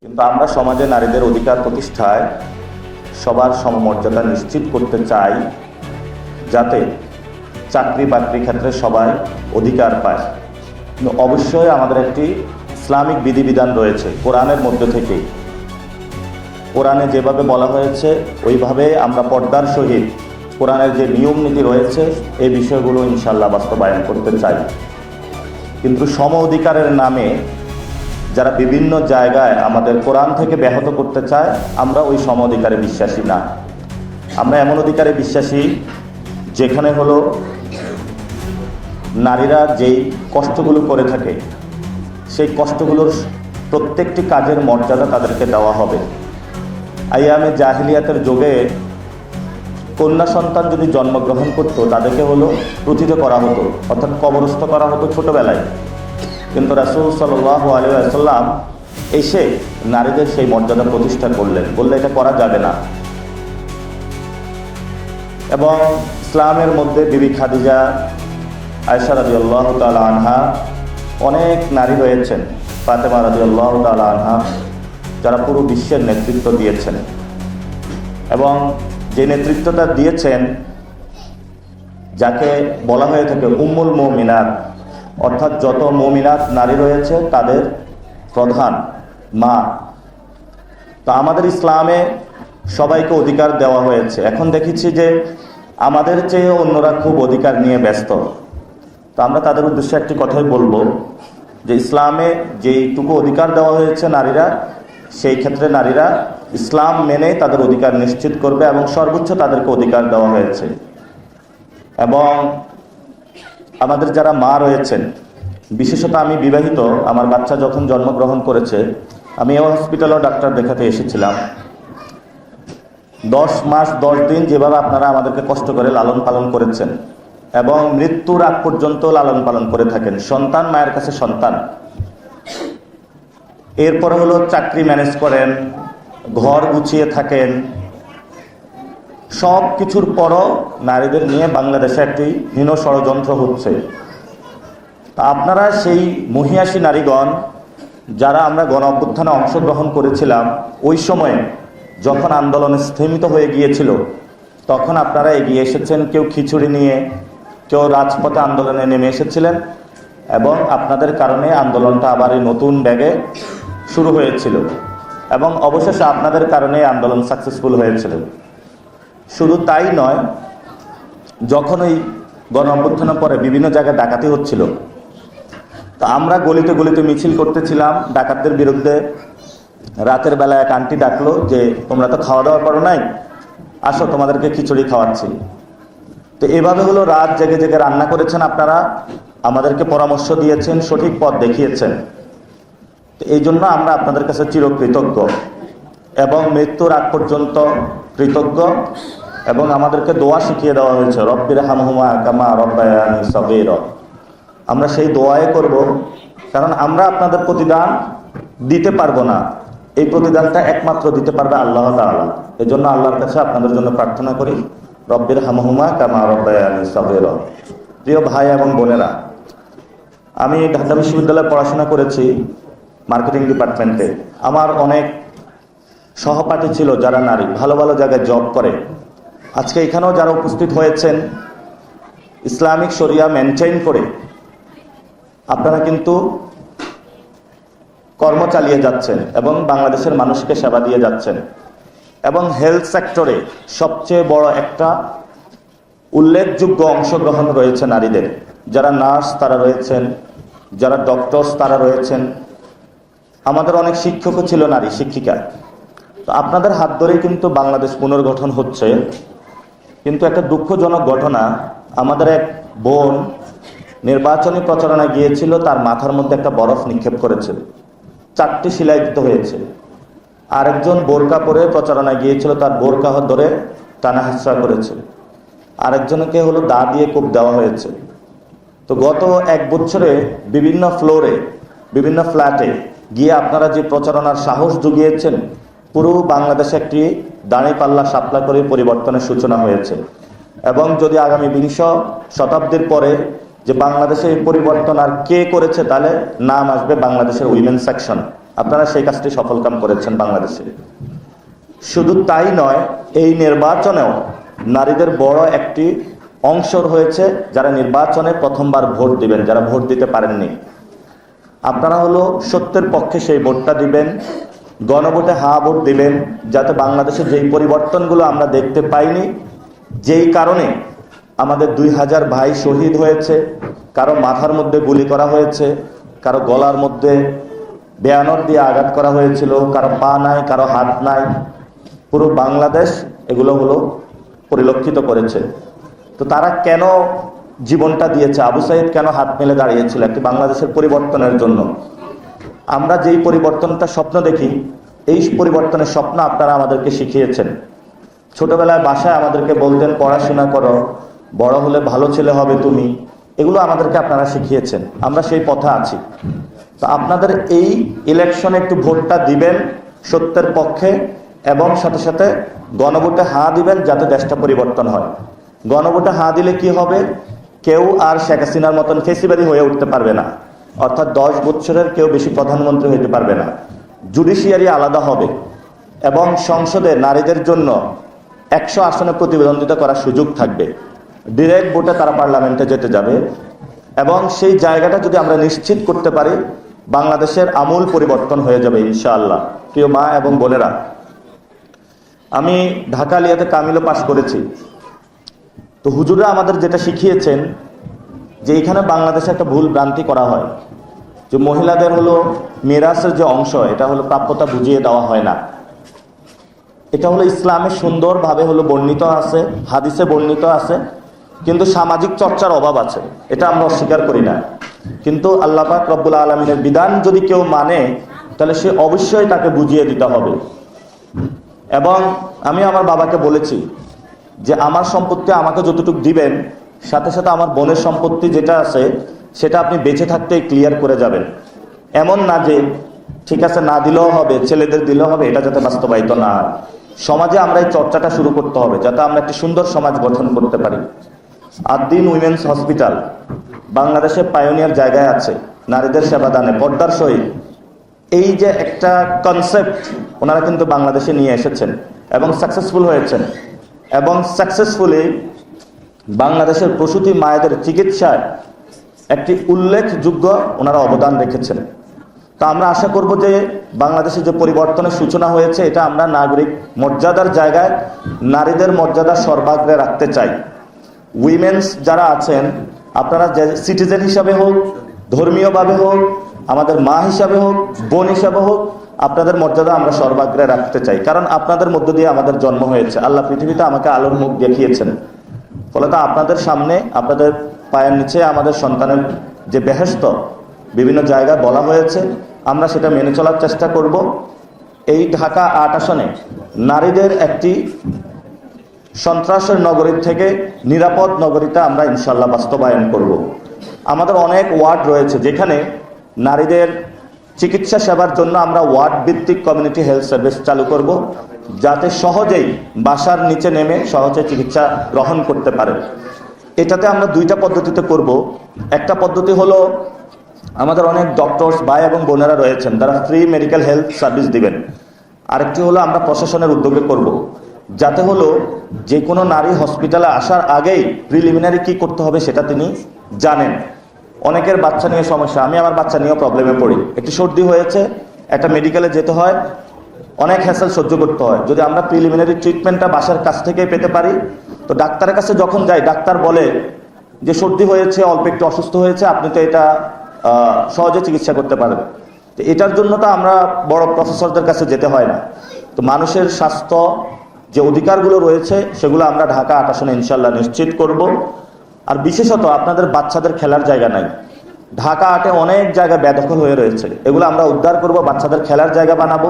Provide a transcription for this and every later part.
কিন্তু আমরা সমাজে নারীদের অধিকার প্রতিষ্ঠায় সবার সমমর্যাদা নিশ্চিত করতে চাই, যাতে চাকরি বাকরি ক্ষেত্রে সবাই অধিকার পায়। কিন্তু অবশ্যই আমাদের একটি ইসলামিক বিধিবিধান রয়েছে কোরআনের মধ্যে থেকেই। কোরআনে যেভাবে বলা হয়েছে ওইভাবে আমরা পর্দার সহিত কোরআনের যে নিয়ম নীতি রয়েছে এই বিষয়গুলো ইনশাআল্লাহ বাস্তবায়ন করতে চাই। কিন্তু সম অধিকারের নামে যারা বিভিন্ন জায়গায় আমাদের কোরআন থেকে ব্যাহত করতে চায়, আমরা ওই সম অধিকারে বিশ্বাসী না। আমরা এমন অধিকারে বিশ্বাসী যেখানে হলো নারীরা যেই কষ্টগুলো করে থাকে সেই কষ্টগুলোর প্রত্যেকটি কাজের মর্যাদা তাদেরকে দেওয়া হবে। আইয়ামে জাহিলিয়াতের যুগে কন্যা সন্তান যদি জন্মগ্রহণ করতো তাদেরকে হলো প্রথিত করা হতো, অর্থাৎ কবরস্থ করা হতো ছোটবেলায়। কিন্তু রাসূল সাল্লাল্লাহু আলাইহি ওয়াসাল্লাম এসে নারীদের সেই মর্যাদা প্রতিষ্ঠা করলেন, বললে এটা করা যাবে না। এবং ইসলামের মধ্যে বিবি খাদিজা, আয়েশা রাদিয়াল্লাহু তাআলা আনহা, অনেক নারী রয়েছেন, ফাতেমা রাদিয়াল্লাহু তাআলা আনহা, যারা পুরো বিশ্বের নেতৃত্ব দিয়েছেন। এবং যে নেতৃত্বটা দিয়েছেন, যাকে বলা হয়ে থাকে উম্মুল মুমিনাত, অর্থাৎ যত মুমিনাত নারী রয়েছে তাদের প্রধান মা। তো আমাদের ইসলামে সবাইকে অধিকার দেওয়া হয়েছে। এখন দেখেছি যে আমাদের চেয়ে অন্যরা খুব অধিকার নিয়ে ব্যস্ত। তো আমরা তাদের উদ্দেশ্যে একটি কথাই বলবো যে ইসলামে যেইটুকু অধিকার দেওয়া হয়েছে নারীরা, সেই ক্ষেত্রে নারীরা ইসলাম মেনে তাদের অধিকার নিশ্চিত করবে এবং সর্বোচ্চ তাদেরকে অধিকার দেওয়া হয়েছে। এবং আমাদের যারা মা রয়েছেন, বিশেষত আমি বিবাহিত, আমার বাচ্চা যখন জন্মগ্রহণ করেছে আমি এই হসপিটালেও ডাক্তার দেখাতে এসেছিলাম। 10 মাস 10 দিন যেভাবে আপনারা আমাদেরকে কষ্ট করে লালন পালন করেছেন এবং মৃত্যুর আগ পর্যন্ত লালন পালন করে থাকেন, সন্তান মায়ের কাছে সন্তান। এরপরে হলো চাকরি ম্যানেজ করেন, ঘর গুছিয়ে থাকেন, সব কিছুর পরও নারীদের নিয়ে বাংলাদেশে একটি হীন ষড়যন্ত্র হচ্ছে। তা আপনারা সেই মহিয়াসী নারীগণ যারা আমরা গণ অভ্যুত্থানে অংশগ্রহণ করেছিলাম, ওই সময়ে যখন আন্দোলন স্থিমিত হয়ে গিয়েছিল তখন আপনারা এগিয়ে এসেছেন, কেউ খিচুড়ি নিয়ে, কেউ রাজপথে আন্দোলনে নেমে এসেছিলেন এবং আপনাদের কারণে আন্দোলনটা আবার এই নতুন ব্যাগে শুরু হয়েছিল এবং অবশেষে আপনাদের কারণে আন্দোলন সাকসেসফুল হয়েছিল। শুধু তাই নয়, যখন ওই গণ অভ্যুত্থানের পরে বিভিন্ন জায়গায় ডাকাতি হচ্ছিল, তা আমরা গলিতে গলিতে মিছিল করতেছিলাম ডাকাতদের বিরুদ্ধে। রাতের বেলায় এক আন্টি ডাকলো যে তোমরা তো খাওয়া দাওয়া করো নাই, আসো তোমাদেরকে খিচুড়ি খাওয়াচ্ছি। তো এভাবে হলো রাত জেগে জেগে রান্না করেছেন আপনারা, আমাদেরকে পরামর্শ দিয়েছেন, সঠিক পথ দেখিয়েছেন। তো এই জন্য আমরা আপনাদের কাছে চিরকৃতজ্ঞ এবং মৃত্যুর আগ পর্যন্ত কৃতজ্ঞ। এবং আমাদেরকে দোয়া শিখিয়ে দেওয়া হয়েছে, রব্বির হামহুমা কামা রব্বায়ানি সগীরা। আমরা সেই দোয়াই করব, কারণ আমরা আপনাদের প্রতিদান দিতে পারবো না, এই প্রতিদানটা একমাত্র দিতে পারবে আল্লাহ তাআলা। এজন্য আল্লাহর কাছে আপনাদের জন্য প্রার্থনা করি, রব্বির হামহুমা কামা রব্বায়ানি সগীরা। প্রিয় ভাই এবং বোনেরা, আমি ঢাকা বিশ্ববিদ্যালয়ে পড়াশোনা করেছি মার্কেটিং ডিপার্টমেন্টে। আমার অনেক সহপাঠী ছিল যারা নারী, ভালো ভালো জায়গায় জব করে। আজকে এখানেও যারা উপস্থিত হয়েছেন, ইসলামিক শরিয়া মেনটেইন করে আপনারা কিন্তু কর্ম চালিয়ে যাচ্ছেন এবং বাংলাদেশের মানুষকে সেবা দিয়ে যাচ্ছেন। এবং হেলথ সেক্টরে সবচেয়ে বড় একটা উল্লেখযোগ্য অংশগ্রহণ রয়েছে নারীদের। যারা নার্স তারা রয়েছেন, যারা ডক্টরস তারা রয়েছেন। আমাদের অনেক শিক্ষকও ছিল নারী শিক্ষিকা। তো আপনাদের হাত ধরেই কিন্তু বাংলাদেশ পুনর্গঠন হচ্ছে। কিন্তু একটা দুঃখজনক ঘটনা, আমাদের এক বোন নির্বাচনী প্রচারণায় গিয়েছিল, তার মাথার মধ্যে একটা বরফ নিক্ষেপ করেছিল, 4টি সেলাই দিতে হয়েছে। আরেকজন বোরকা পরে প্রচারণায় গিয়েছিল, তার বোরকা ধরে টানা হেঁচড়া করেছে। আরেকজনকে হলো দা দিয়ে কোপ দেওয়া হয়েছে। তো গত 1 বছরে বিভিন্ন ফ্লোরে, বিভিন্ন ফ্ল্যাটে গিয়ে আপনারা যে প্রচারণার সাহস জুগিয়েছেন, পুরো বাংলাদেশে একটি দাঁড়িপাল্লা সাপলা করে পরিবর্তনের সূচনা হয়েছে। এবং যদি আগামী 20 শতাব্দীর পরে যে বাংলাদেশে এই পরিবর্তন আর কে করেছে, তাহলে নাম আসবে বাংলাদেশের উইমেন সেকশন। আপনারা সেই কাজটি সফলকাম করেছেন বাংলাদেশে। শুধু তাই নয়, এই নির্বাচনেও নারীদের বড় একটি অংশ হয়েছে যারা নির্বাচনে প্রথমবার ভোট দিবেন, যারা ভোট দিতে পারেননি। আপনারা হলো সত্যের পক্ষে সেই ভোটটা দিবেন, গণভোটে হা ভোট দিবেন, যাতে বাংলাদেশে যেই পরিবর্তনগুলো আমরা দেখতে পাইনি, যেই কারণে আমাদের 2000 ভাই শহীদ হয়েছে, কারো মাথার মধ্যে গুলি করা হয়েছে, কারো গলার মধ্যে বেয়ানট দিয়ে আঘাত করা হয়েছিল, কারো পা নাই, কারো হাত নাই, পুরো বাংলাদেশ এগুলো হলো পরিলক্ষিত করেছে। তো তারা কেন জীবনটা দিয়েছে, আবু সাইদ কেন হাত মেলে দাঁড়িয়েছিল একটি বাংলাদেশের পরিবর্তনের জন্য। আমরা যেই পরিবর্তনটা স্বপ্ন দেখি, এই পরিবর্তনের স্বপ্ন আপনারা আমাদেরকে শিখিয়েছেন। ছোটবেলায় বাসায় আমাদেরকে বলতেন পড়াশোনা করো, বড় হলে ভালো ছেলে হবে তুমি, এগুলো আমাদেরকে আপনারা শিখিয়েছেন, আমরা সেই পথে আছি। তো আপনাদের এই ইলেকশনে একটু ভোটটা দিবেন সত্যের পক্ষে, এবং সাথে সাথে গণভোটে হা দিবেন যাতে দেশটা পরিবর্তন হয়। গণভোটে হা দিলে কি হবে, কেউ আর শেখ হাসিনার মতন ফেসিবাদী হয়ে উঠতে পারবে না, অর্থাৎ 10 বছরের কেউ বেশি প্রধানমন্ত্রী হতে পারবে না। জুডিশিয়ারি আলাদা হবে এবং সংসদে নারীদের জন্য 100 আসনে প্রতিদ্বন্দ্বিতা করার সুযোগ থাকবে। ডিরেক্ট ভোটে তারা পার্লামেন্টে যেতে যাবে, এবং সেই জায়গাটা যদি আমরা নিশ্চিত করতে পারি, বাংলাদেশের আমূল পরিবর্তন হয়ে যাবে ইনশাআল্লাহ। প্রিয় মা এবং বোনেরা, আমি ঢাকা আলিয়াতে কামিলও পাশ করেছি। তো হুজুররা আমাদের যেটা শিখিয়েছেন যে এখানে বাংলাদেশে একটা ভুল ভ্রান্তি করা হয় যে মহিলাদের হলো মিরাসের যে অংশ, এটা হলো প্রাপ্যতা বুঝিয়ে দেওয়া হয় না। এটা হলো ইসলামে সুন্দরভাবে হলো বর্ণিত আছে, হাদিসে বর্ণিত আছে, কিন্তু সামাজিক চর্চার অভাব আছে, এটা আমরা অস্বীকার করি না। কিন্তু আল্লাহ পাক রব্বুল আলামিনের বিধান যদি কেউ মানে, তাহলে সে অবশ্যই তাকে বুঝিয়ে দিতে হবে। এবং আমি আমার বাবাকে বলেছি যে আমার সম্পত্তি আমাকে যতটুকু দিবেন, সাথে সাথে আমার বোনের সম্পত্তি যেটা আছে সেটা আপনি বেঁচে থাকতেই ক্লিয়ার করে যাবেন। এমন না যে ঠিক আছে না দিলেও হবে, ছেলেদের দিলেও হবে, এটা যাতে বাস্তবায়িত না হয়। সমাজে আমরা এই চর্চাটা শুরু করতে হবে যাতে আমরা একটি সুন্দর সমাজ গঠন করতে পারি। আদ্দিন উইমেন্স হসপিটাল বাংলাদেশে পায়োনিয়ার জায়গায় আছে নারীদের সেবাদানে, পর্দার সহিত। এই যে একটা কনসেপ্ট ওনারা কিন্তু বাংলাদেশে নিয়ে এসেছেন এবং সাকসেসফুল হয়েছেন, এবং সাকসেসফুলি বাংলাদেশের প্রসূতি মায়েদের চিকিৎসায় একটি উল্লেখযোগ্য ওনারা অবদান রেখেছেন। তা আমরা আশা করব যে বাংলাদেশে যে পরিবর্তনের সূচনা হয়েছে, এটা আমরা নাগরিক মর্যাদার জায়গায় নারীদের মর্যাদা সর্বাগ্রে রাখতে চাই। উইমেন্স যারা আছেন, আপনারা যে সিটিজেন হিসাবে হোক, ধর্মীয়ভাবে হোক, আমাদের মা হিসাবে হোক, বোন হিসাবে হোক, আপনাদের মর্যাদা আমরা সর্বাগ্রে রাখতে চাই। কারণ আপনাদের মধ্য দিয়ে আমাদের জন্ম হয়েছে, আল্লাহ পৃথিবীতে আমাকে আলোর মুখ দেখিয়েছেন। ফলত আপনাদের সামনে, আপনাদের পায়ের নিচে আমাদের সন্তানের যে বেহেশত বিভিন্ন জায়গায় বলা হয়েছে, আমরা সেটা মেনে চলার চেষ্টা করব। এই ঢাকা 8 আসনে নারীদের একটি সন্ত্রাসের নগরীর থেকে নিরাপদ নগরীতে আমরা ইনশাল্লাহ বাস্তবায়ন করব। আমাদের অনেক ওয়ার্ড রয়েছে যেখানে নারীদের চিকিৎসা সেবার জন্য আমরা ওয়ার্ড ভিত্তিক কমিউনিটি হেলথ সার্ভিস চালু করব, যাতে সহজেই বাসার নিচে নেমে সহজে চিকিৎসা গ্রহণ করতে পারে। এটাতে আমরা 2টা পদ্ধতিতে করব। একটা পদ্ধতি হলো আমাদের অনেক ডক্টরস ভাই এবং বোনেরা রয়েছেন, তারা ফ্রি মেডিকেল হেলথ সার্ভিস দিবেন। আরেকটি হলো আমরা প্রশাসনের উদ্যোগে করব, যাতে হলো যে কোনো নারী হসপিটালে আসার আগেই প্রিলিমিনারি কি করতে হবে সেটা তিনি জানেন। অনেকের বাচ্চা নিয়ে সমস্যা, আমি আমার বাচ্চা নিয়েও প্রবলেমে পড়ি। একটু সর্দি হয়েছে, একটা মেডিকেলে যেতে হয়, অনেক হ্যাসেল সহ্য করতে হয়। যদি আমরা প্রিলিমিনারি ট্রিটমেন্টটা বাসার কাছ থেকে পেতে পারি, তো ডাক্তারের কাছে যখন যাই, ডাক্তার বলে যে সর্দি হয়েছে, অল্প একটু অসুস্থ হয়েছে, আপনি তো এটা সহজে চিকিৎসা করতে পারেন। তো এটার জন্য তো আমরা বড় প্রফেসরদের কাছে যেতে হয় না। তো মানুষের স্বাস্থ্য যে অধিকারগুলো রয়েছে সেগুলো আমরা ঢাকা 8 আসনে ইনশাল্লাহ নিশ্চিত করব। আর বিশেষত আপনাদের বাচ্চাদের খেলার জায়গা নাই, ঢাকা 8-এ অনেক জায়গা বেদখল হয়ে রয়েছে, এগুলো আমরা উদ্ধার করব। বাচ্চাদের খেলার জায়গা বানাবো,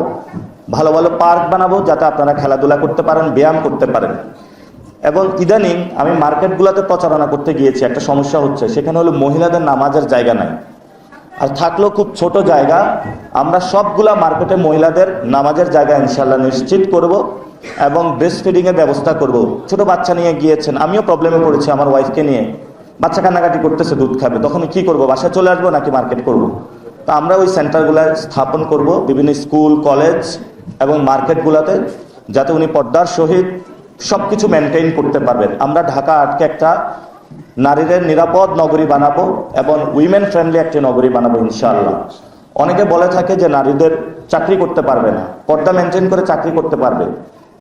ভালো ভালো পার্ক বানাবো, যাতে আপনারা খেলাধুলা করতে পারেন, ব্যায়াম করতে পারেন। এবং ইদানিং আমি মার্কেটগুলোতে প্রচারণা করতে গিয়েছি, একটা সমস্যা হচ্ছে, সেখানে হলো মহিলাদের নামাজের জায়গা নাই, আর থাকলেও খুব ছোট জায়গা। আমরা সবগুলা মার্কেটে মহিলাদের নামাজের জায়গা ইনশাল্লাহ নিশ্চিত করব এবং ব্রেস্ট ফিডিংয়ের ব্যবস্থা করব। ছোট বাচ্চা নিয়ে গিয়েছেন, আমিও প্রবলেমে পড়েছি আমার ওয়াইফকে নিয়ে, বাচ্চা কান্নাকাটি করতেছে, দুধ খাবে, তখন কি করব? বাসায় চলে আসবো নাকি মার্কেট করব? তা আমরা ওই সেন্টারগুলো স্থাপন করব বিভিন্ন স্কুল, কলেজ এবং মার্কেটগুলোতে, যাতে উনি পর্দার সহিত সব কিছু মেনটেন করতে পারবেন। আমরা ঢাকা আর্টকে একটা নারীদের নিরাপদ নগরী বানাবো এবং উইমেন ফ্রেন্ডলি একটি নগরী বানাবো ইনশাআল্লাহ। অনেকে বলে থাকে যে নারীদের চাকরি করতে পারবে না, পর্দা মেনটেন করে চাকরি করতে পারবে।